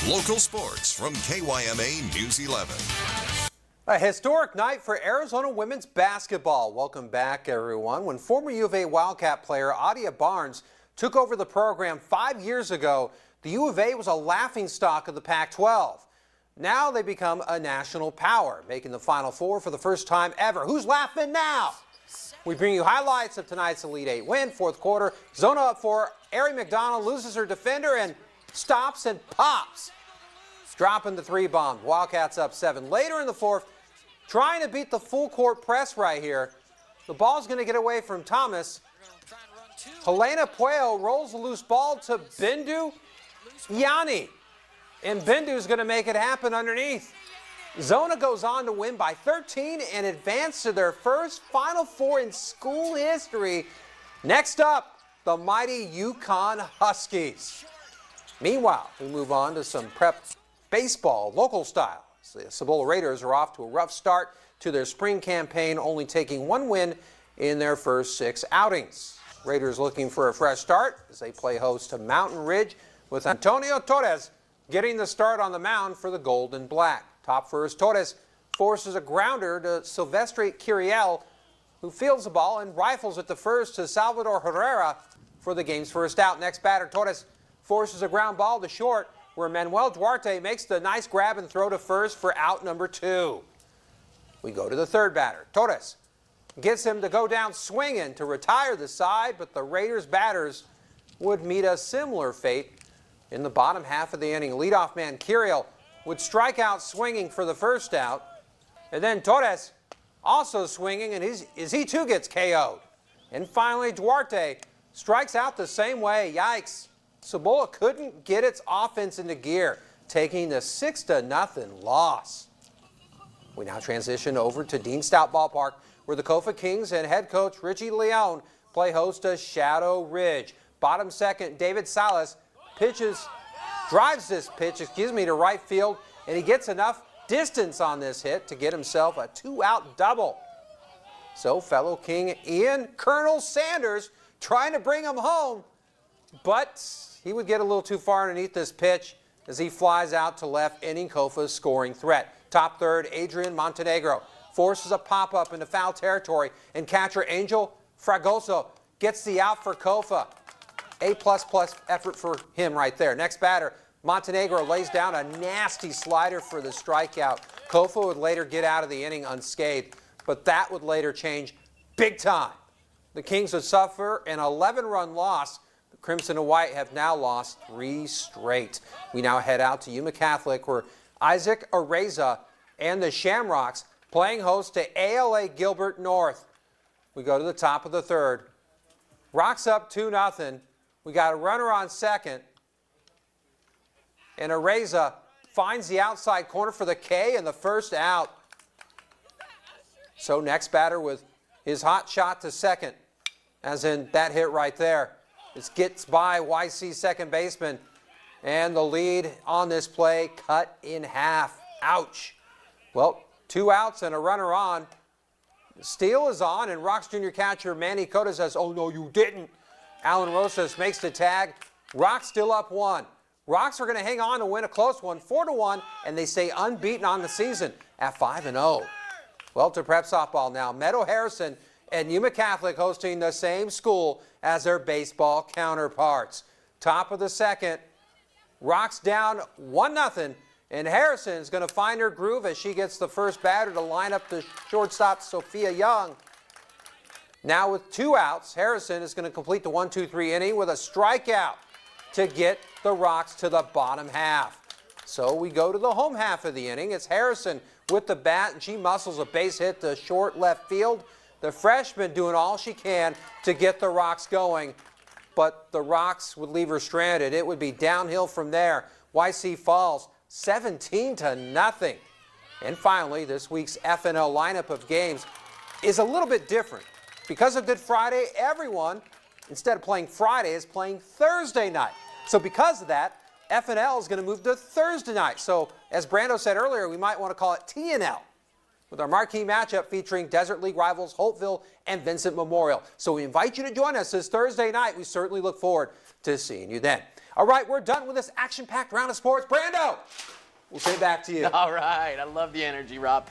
Local sports from KYMA News 11. A historic night for Arizona women's basketball. Welcome back, everyone. When former U of A Wildcat player Adia Barnes took over the program 5 years ago, the U of A was a laughingstock of the Pac-12. Now they become a national power, making the Final Four for the first time ever. Who's laughing now? We bring you highlights of tonight's Elite Eight win. Fourth quarter, Zona up 4. Ari McDonald loses her defender and stops and pops, dropping the three bomb. Wildcats up 7. Later in the fourth, trying to beat the full court press right here. The ball's going to get away from Thomas. Helena Puello rolls the loose ball to Bindu Yanni. And Bindu's going to make it happen underneath. Zona goes on to win by 13 and advance to their first Final Four in school history. Next up, the mighty UConn Huskies. Meanwhile, we move on to some prep baseball, local style. The Cibola Raiders are off to a rough start to their spring campaign, only taking one win in their first 6 outings. Raiders looking for a fresh start as they play host to Mountain Ridge, with Antonio Torres getting the start on the mound for the Gold and Black. Top first, Torres forces a grounder to Silvestre Curiel, who fields the ball and rifles at the first to Salvador Herrera for the game's first out. Next batter, Torres forces a ground ball to short, where Manuel Duarte makes the nice grab and throw to first for out number 2. We go to the third batter. Torres gets him to go down swinging to retire the side, but the Raiders batters would meet a similar fate in the bottom half of the inning. Leadoff man Curiel would strike out swinging for the first out, and then Torres also swinging, and he too gets KO'd. And finally, Duarte strikes out the same way. Yikes. Cibola couldn't get its offense into gear, taking the 6-0 loss. We now transition over to Dean Stout Ballpark, where the Kofa Kings and head coach Richie Leone play host to Shadow Ridge. Bottom second, David Salas drives this pitch to right field, and he gets enough distance on this hit to get himself a 2-out double. So fellow King Ian Colonel Sanders trying to bring him home, but he would get a little too far underneath this pitch as he flies out to left, ending Kofa's scoring threat. Top third, Adrian Montenegro forces a pop-up into foul territory, and catcher Angel Fragoso gets the out for Kofa. A++ effort for him right there. Next batter, Montenegro lays down a nasty slider for the strikeout. Kofa would later get out of the inning unscathed, but that would later change big time. The Kings would suffer an 11-run loss. The Crimson and White have now lost 3 straight. We now head out to Yuma Catholic, where Isaac Areza and the Shamrocks playing host to ALA Gilbert North. We go to the top of the third. Rocks up 2-0. We got a runner on second. And Areza finds the outside corner for the K and the first out. So next batter with his hot shot to second, as in that hit right there. This gets by YC second baseman, and the lead on this play cut in half. Ouch. Well, 2 outs and a runner on. Steal is on, and Rocks junior catcher Manny Cota says, "Oh, no, you didn't." Alan Rosas makes the tag. Rocks still up 1. Rocks are going to hang on to win a close one, 4-1, and they stay unbeaten on the season at 5-0. Well, to prep softball now. Meadow Harrison and Yuma Catholic hosting the same school as their baseball counterparts. Top of the second, Rocks down 1-0, and Harrison is going to find her groove as she gets the first batter to line up the shortstop Sophia Young. Now with 2 outs, Harrison is going to complete the 1-2-3 inning with a strikeout to get the Rocks to the bottom half. So we go to the home half of the inning. It's Harrison with the bat, and she muscles a base hit to short left field. The freshman doing all she can to get the Rocks going, but the Rocks would leave her stranded. It would be downhill from there. YC falls 17-0. And finally, this week's FNL lineup of games is a little bit different. Because of Good Friday, everyone, instead of playing Friday, is playing Thursday night. So because of that, FNL is going to move to Thursday night. So as Brando said earlier, we might want to call it TNL, with our marquee matchup featuring Desert League rivals Holtville and Vincent Memorial. So we invite you to join us this Thursday night. We certainly look forward to seeing you then. All right, we're done with this action-packed round of sports. Brando, we'll say it back to you. All right. I love the energy, Rob.